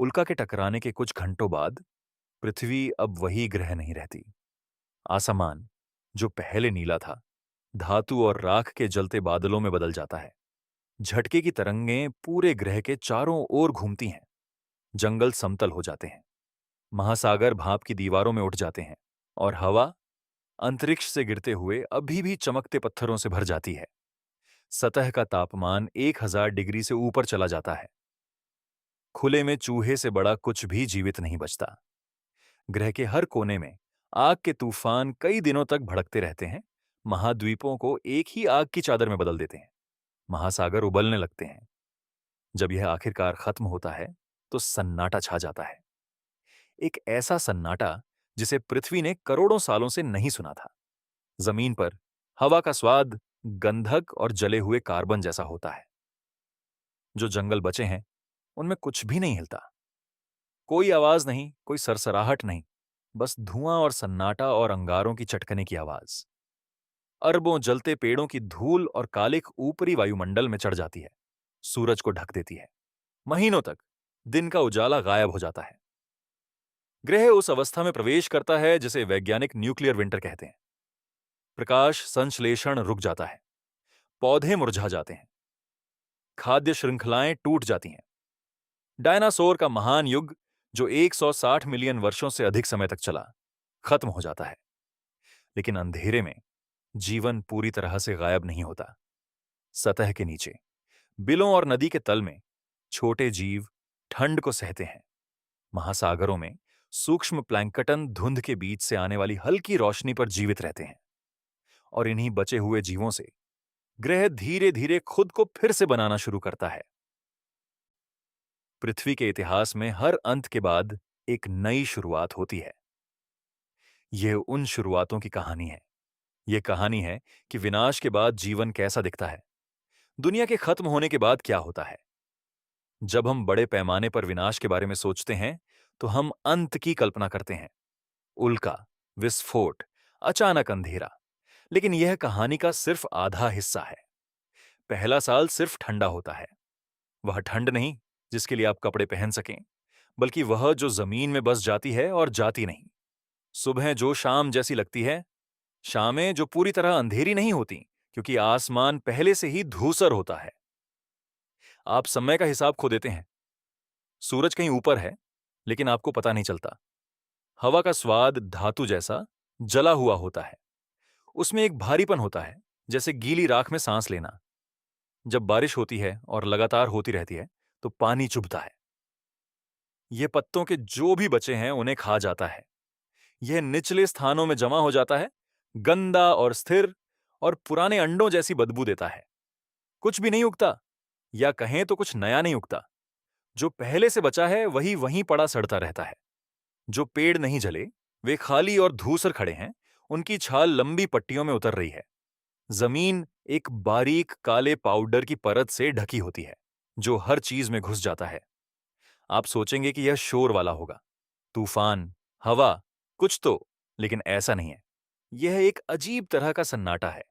उल्का के टकराने के कुछ घंटों बाद पृथ्वी अब वही ग्रह नहीं रहती। आसमान, जो पहले नीला था, धातु और राख के जलते बादलों में बदल जाता है। झटके की तरंगें पूरे ग्रह के चारों ओर घूमती हैं। जंगल समतल हो जाते हैं। महासागर भाप की दीवारों में उठ जाते हैं और हवा अंतरिक्ष से गिरते हुए अभी भी चमकते पत्थरों से भर जाती है। सतह का तापमान 1000 डिग्री से ऊपर चला जाता है। खुले में चूहे से बड़ा कुछ भी जीवित नहीं बचता। ग्रह के हर कोने में आग के तूफान कई दिनों तक भड़कते रहते हैं। महाद्वीपों को एक ही आग की चादर में बदल देते हैं। महासागर उबलने लगते हैं। जब यह आखिरकार खत्म होता है तो सन्नाटा छा जाता है। एक ऐसा सन्नाटा जिसे पृथ्वी ने करोड़ों सालों से नहीं सुना था। जमीन पर हवा का स्वाद गंधक और जले हुए कार्बन जैसा होता है। जो जंगल बचे हैं उनमें कुछ भी नहीं हिलता। कोई आवाज नहीं, कोई सरसराहट नहीं, बस धुआं और सन्नाटा और अंगारों की चटकने की आवाज। अरबों जलते पेड़ों की धूल और कालिख ऊपरी वायुमंडल में चढ़ जाती है, सूरज को ढक देती है। महीनों तक दिन का उजाला गायब हो जाता है। ग्रह उस अवस्था में प्रवेश करता है जिसे वैज्ञानिक न्यूक्लियर विंटर कहते हैं। प्रकाश संश्लेषण रुक जाता है। पौधे मुरझा जाते हैं। खाद्य श्रृंखलाएं टूट जाती हैं। डायनासोर का महान युग, जो 160 मिलियन वर्षों से अधिक समय तक चला, खत्म हो जाता है। लेकिन अंधेरे में जीवन पूरी तरह से गायब नहीं होता। सतह के नीचे, बिलों और नदी के तल में छोटे जीव ठंड को सहते हैं। महासागरों में सूक्ष्म प्लैंकटन धुंध के बीच से आने वाली हल्की रोशनी पर जीवित रहते हैं। और इन्हीं बचे हुए जीवों से ग्रह धीरे धीरे खुद को फिर से बनाना शुरू करता है। पृथ्वी के इतिहास में हर अंत के बाद एक नई शुरुआत होती है। यह उन शुरुआतों की कहानी है। यह कहानी है कि विनाश के बाद जीवन कैसा दिखता है। दुनिया के खत्म होने के बाद क्या होता है। जब हम बड़े पैमाने पर विनाश के बारे में सोचते हैं तो हम अंत की कल्पना करते हैं। उल्का, विस्फोट, अचानक अंधेरा। लेकिन यह कहानी का सिर्फ आधा हिस्सा है। पहला साल सिर्फ ठंडा होता है। वह ठंड नहीं जिसके लिए आप कपड़े पहन सकें, बल्कि वह जो जमीन में बस जाती है और जाती नहीं। सुबह जो शाम जैसी लगती है, शामें जो पूरी तरह अंधेरी नहीं होती, क्योंकि आसमान पहले से ही धूसर होता है। आप समय का हिसाब खो देते हैं। सूरज कहीं ऊपर है, लेकिन आपको पता नहीं चलता। हवा का स्वाद धातु जैसा जला हुआ होता है। उसमें एक भारीपन होता है, जैसे गीली राख में सांस लेना। जब बारिश होती है और लगातार होती रहती है तो पानी चुभता है। यह पत्तों के जो भी बचे हैं उन्हें खा जाता है। यह निचले स्थानों में जमा हो जाता है, गंदा और स्थिर, और पुराने अंडों जैसी बदबू देता है। कुछ भी नहीं उगता, या कहें तो कुछ नया नहीं उगता। जो पहले से बचा है वही वहीं पड़ा सड़ता रहता है। जो पेड़ नहीं जले, वे खाली और धूसर खड़े हैं। उनकी छाल लंबी पट्टियों में उतर रही है। जमीन एक बारीक काले पाउडर की परत से ढकी होती है, जो हर चीज में घुस जाता है। आप सोचेंगे कि यह शोर वाला होगा, तूफान, हवा, कुछ तो, लेकिन ऐसा नहीं है। यह एक अजीब तरह का सन्नाटा है।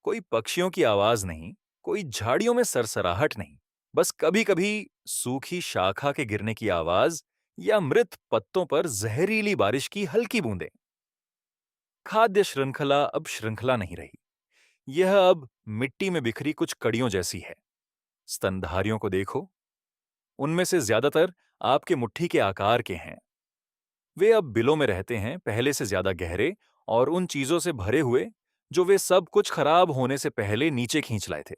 कोई पक्षियों की आवाज नहीं, कोई झाड़ियों में सरसराहट नहीं, बस कभी-कभी सूखी शाखा के गिरने की आवाज या मृत पत्तों पर जहरीली बारिश की हल्की बूंदें। खाद्य श्रृंखला अब श्रृंखला नहीं रही। यह अब मिट्टी में बिखरी कुछ कड़ियों जैसी है। स्तनधारियों को देखो, उनमें से ज्यादातर आपके मुट्ठी के आकार के हैं। वे अब बिलों में रहते हैं, पहले से ज्यादा गहरे और उन चीजों से भरे हुए जो वे सब कुछ खराब होने से पहले नीचे खींच लाए थे।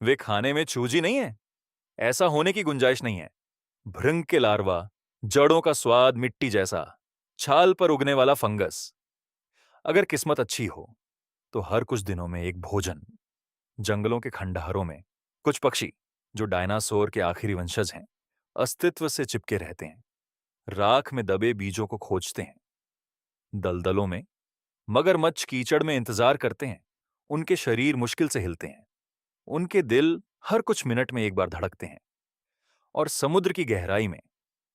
वे खाने में चूजी नहीं है, ऐसा होने की गुंजाइश नहीं है। भृंग के लार्वा, जड़ों का स्वाद मिट्टी जैसा, छाल पर उगने वाला फंगस। अगर किस्मत अच्छी हो तो हर कुछ दिनों में एक भोजन। जंगलों के खंडहरों में कुछ पक्षी, जो डायनासोर के आखिरी वंशज हैं, अस्तित्व से चिपके रहते हैं। राख में दबे बीजों को खोजते हैं। दलदलों में मगरमच्छ कीचड़ में इंतजार करते हैं। उनके शरीर मुश्किल से हिलते हैं। उनके दिल हर कुछ मिनट में एक बार धड़कते हैं। और समुद्र की गहराई में,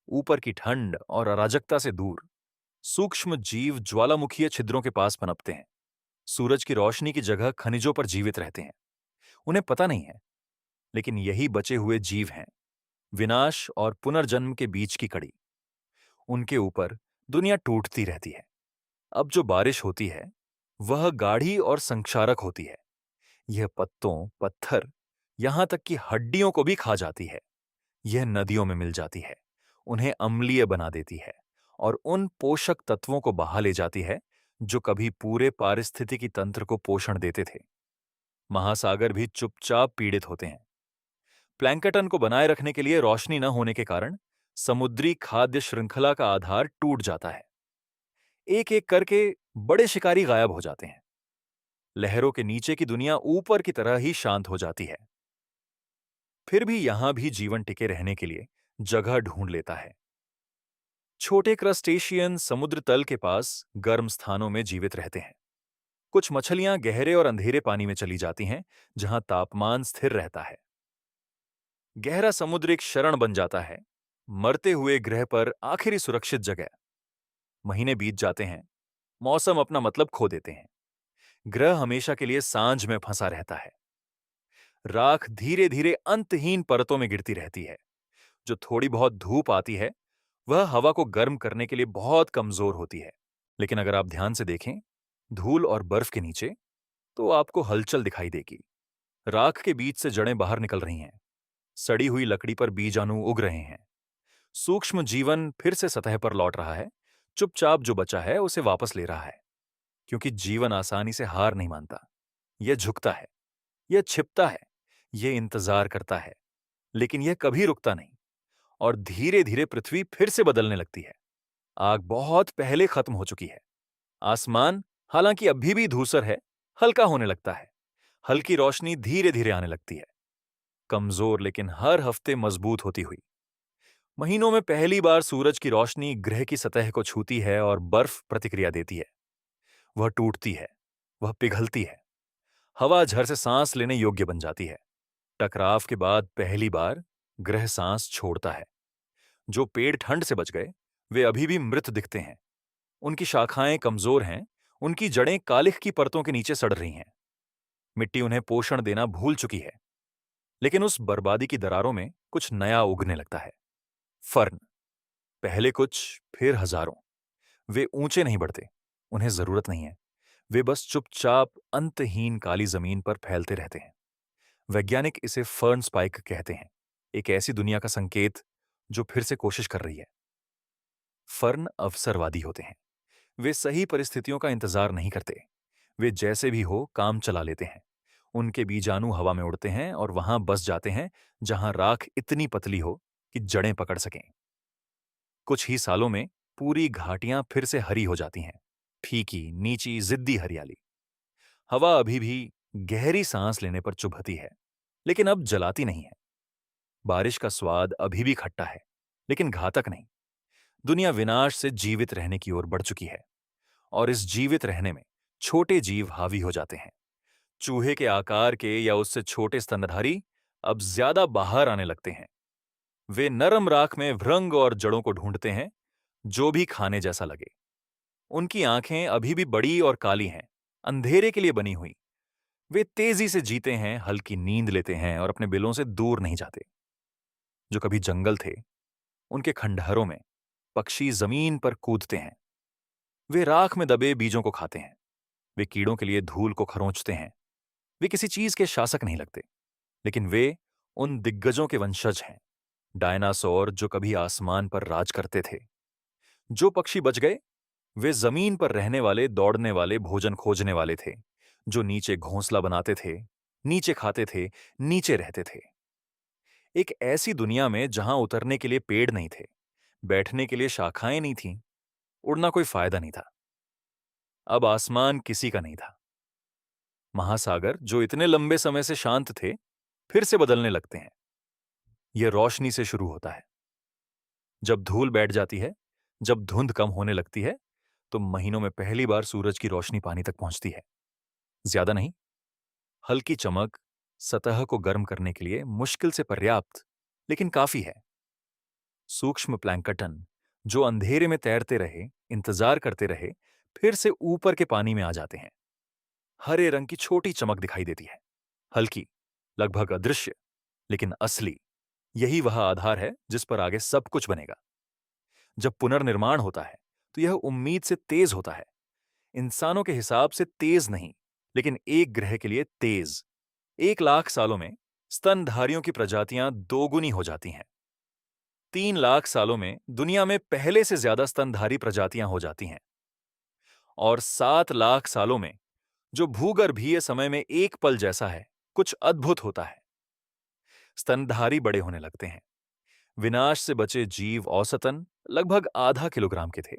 ऊपर की ठंड और अराजकता से दूर, सूक्ष्म जीव ज्वालामुखीय छिद्रों के पास पनपते हैं। सूरज की रोशनी की जगह खनिजों पर जीवित रहते हैं। उन्हें पता नहीं है, लेकिन यही बचे हुए जीव हैं विनाश और पुनर्जन्म के बीच की कड़ी। उनके ऊपर दुनिया टूटती रहती है। अब जो बारिश होती है वह गाढ़ी और संक्षारक होती है। यह पत्तों, पत्थर, यहां तक कि हड्डियों को भी खा जाती है। यह नदियों में मिल जाती है, उन्हें अम्लीय बना देती है और उन पोषक तत्वों को बहा ले जाती है जो कभी पूरे पारिस्थितिकी तंत्र को पोषण देते थे। महासागर भी चुपचाप पीड़ित होते हैं। प्लैंकटन को बनाए रखने के लिए रोशनी न होने के कारण समुद्री खाद्य श्रृंखला का आधार टूट जाता है। एक एक करके बड़े शिकारी गायब हो जाते हैं। लहरों के नीचे की दुनिया ऊपर की तरह ही शांत हो जाती है। फिर भी यहां भी जीवन टिके रहने के लिए जगह ढूंढ लेता है। छोटे क्रस्टेशियन समुद्र तल के पास गर्म स्थानों में जीवित रहते हैं। कुछ मछलियां गहरे और अंधेरे पानी में चली जाती हैं, जहां तापमान स्थिर रहता है। गहरा समुद्र एक शरण बन जाता है, मरते हुए ग्रह पर आखिरी सुरक्षित जगह। महीने बीत जाते हैं, मौसम अपना मतलब खो देते हैं। ग्रह हमेशा के लिए सांझ में फंसा रहता है। राख धीरे धीरे अंतहीन परतों में गिरती रहती है। जो थोड़ी बहुत धूप आती है वह हवा को गर्म करने के लिए बहुत कमजोर होती है। लेकिन अगर आप ध्यान से देखें धूल और बर्फ के नीचे, तो आपको हलचल दिखाई देगी। राख के बीच से जड़ें बाहर निकल रही हैं। सड़ी हुई लकड़ी पर बीजाणु उग रहे हैं। सूक्ष्म जीवन फिर से सतह पर लौट रहा है। चुपचाप जो बचा है उसे वापस ले रहा है, क्योंकि जीवन आसानी से हार नहीं मानता। यह झुकता है, यह छिपता है, यह इंतजार करता है, लेकिन यह कभी रुकता नहीं। और धीरे धीरे पृथ्वी फिर से बदलने लगती है। आग बहुत पहले खत्म हो चुकी है। आसमान हालांकि अभी भी धूसर है, हल्का होने लगता है। हल्की रोशनी धीरे धीरे आने लगती है, कमजोर लेकिन हर हफ्ते मजबूत होती हुई। महीनों में पहली बार सूरज की रोशनी ग्रह की सतह को छूती है और बर्फ प्रतिक्रिया देती है। वह टूटती है, वह पिघलती है। हवा झर से सांस लेने योग्य बन जाती है। टकराव के बाद पहली बार ग्रह सांस छोड़ता है। जो पेड़ ठंड से बच गए वे अभी भी मृत दिखते हैं। उनकी शाखाएं कमजोर हैं, उनकी जड़ें कालिख की परतों के नीचे सड़ रही हैं। मिट्टी उन्हें पोषण देना भूल चुकी है। लेकिन उस बर्बादी की दरारों में कुछ नया उगने लगता है। फर्न, पहले कुछ फिर हजारों। वे ऊंचे नहीं बढ़ते, उन्हें जरूरत नहीं है। वे बस चुपचाप अंतहीन काली जमीन पर फैलते रहते हैं। वैज्ञानिक इसे फर्न स्पाइक कहते हैं, एक ऐसी दुनिया का संकेत जो फिर से कोशिश कर रही है। फर्न अवसरवादी होते हैं। वे सही परिस्थितियों का इंतजार नहीं करते। वे जैसे भी हो काम चला लेते हैं। उनके बीजाणु हवा में उड़ते हैं और वहां बस जाते हैं जहां राख इतनी पतली हो कि जड़ें पकड़ सकें। कुछ ही सालों में पूरी घाटियां फिर से हरी हो जाती हैं, फीकी, नीची, जिद्दी हरियाली। हवा अभी भी गहरी सांस लेने पर चुभती है, लेकिन अब जलाती नहीं है। बारिश का स्वाद अभी भी खट्टा है, लेकिन घातक नहीं। दुनिया विनाश से जीवित रहने की ओर बढ़ चुकी है, और इस जीवित रहने में छोटे जीव हावी हो जाते हैं। चूहे के आकार के या उससे छोटे स्तनधारी अब ज्यादा बाहर आने लगते हैं। वे नरम राख में भृंग और जड़ों को ढूंढते हैं, जो भी खाने जैसा लगे। उनकी आंखें अभी भी बड़ी और काली हैं, अंधेरे के लिए बनी हुई। वे तेजी से जीते हैं, हल्की नींद लेते हैं और अपने बिलों से दूर नहीं जाते। जो कभी जंगल थे, उनके खंडहरों में पक्षी जमीन पर कूदते हैं। वे राख में दबे बीजों को खाते हैं। वे कीड़ों के लिए धूल को खरोंचते हैं। वे किसी चीज के शासक नहीं लगते, लेकिन वे उन दिग्गजों के वंशज हैं, डायनासोर जो कभी आसमान पर राज करते थे। जो पक्षी बच गए वे जमीन पर रहने वाले, दौड़ने वाले, भोजन खोजने वाले थे, जो नीचे घोंसला बनाते थे, नीचे खाते थे, नीचे रहते थे। एक ऐसी दुनिया में जहां उतरने के लिए पेड़ नहीं थे, बैठने के लिए शाखाएं नहीं थीं, उड़ना कोई फायदा नहीं था। अब आसमान किसी का नहीं था। महासागर जो इतने लंबे समय से शांत थे, फिर से बदलने लगते हैं। यह रोशनी से शुरू होता है। जब धूल बैठ जाती है, जब धुंध कम होने लगती है, तो महीनों में पहली बार सूरज की रोशनी पानी तक पहुंचती है। ज्यादा नहीं, हल्की चमक, सतह को गर्म करने के लिए मुश्किल से पर्याप्त, लेकिन काफी है। सूक्ष्म प्लैंकटन जो अंधेरे में तैरते रहे, इंतजार करते रहे, फिर से ऊपर के पानी में आ जाते हैं। हरे रंग की छोटी चमक दिखाई देती है, हल्की, लगभग अदृश्य, लेकिन असली। यही वह आधार है जिस पर आगे सब कुछ बनेगा। जब पुनर्निर्माण होता है तो यह उम्मीद से तेज होता है, इंसानों के हिसाब से तेज नहीं, लेकिन एक ग्रह के लिए तेज। 1 लाख सालों में स्तनधारियों की प्रजातियां दोगुनी हो जाती हैं। 3 लाख सालों में दुनिया में पहले से ज्यादा स्तनधारी प्रजातियां हो जाती हैं। और 7 लाख सालों में जो भूगर्भीय समय में एक पल जैसा है, कुछ अद्भुत होता है। स्तनधारी बड़े होने लगते हैं। विनाश से बचे जीव औसतन लगभग आधा किलोग्राम के थे,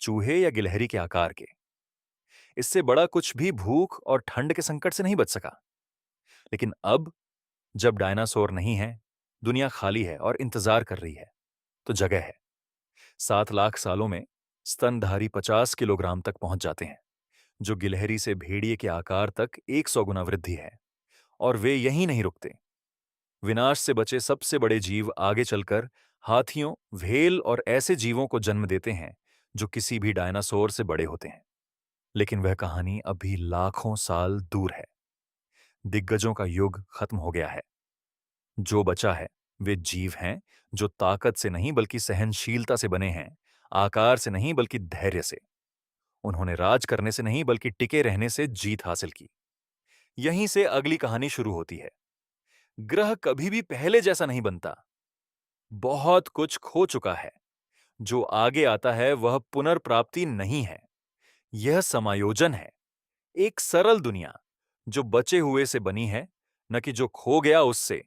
चूहे या गिलहरी के आकार के। इससे बड़ा कुछ भी भूख और ठंड के संकट से नहीं बच सका। लेकिन अब जब डायनासोर नहीं है, दुनिया खाली है और इंतजार कर रही है, तो जगह है। 7 लाख सालों में स्तनधारी 50 किलोग्राम तक पहुंच जाते हैं, जो गिलहरी से भेड़िए के आकार तक 100 गुना वृद्धि है। और वे यहीं नहीं रुकते। विनाश से बचे सबसे बड़े जीव आगे चलकर हाथियों, व्हेल और ऐसे जीवों को जन्म देते हैं जो किसी भी डायनासोर से बड़े होते हैं। लेकिन वह कहानी अभी लाखों साल दूर है। दिग्गजों का युग खत्म हो गया है। जो बचा है वे जीव हैं जो ताकत से नहीं बल्कि सहनशीलता से बने हैं, आकार से नहीं बल्कि धैर्य से। उन्होंने राज करने से नहीं बल्कि टिके रहने से जीत हासिल की। यहीं से अगली कहानी शुरू होती है। ग्रह कभी भी पहले जैसा नहीं बनता। बहुत कुछ खो चुका है। जो आगे आता है वह पुनर्प्राप्ति नहीं है, यह समायोजन है। एक सरल दुनिया जो बचे हुए से बनी है, न कि जो खो गया उससे।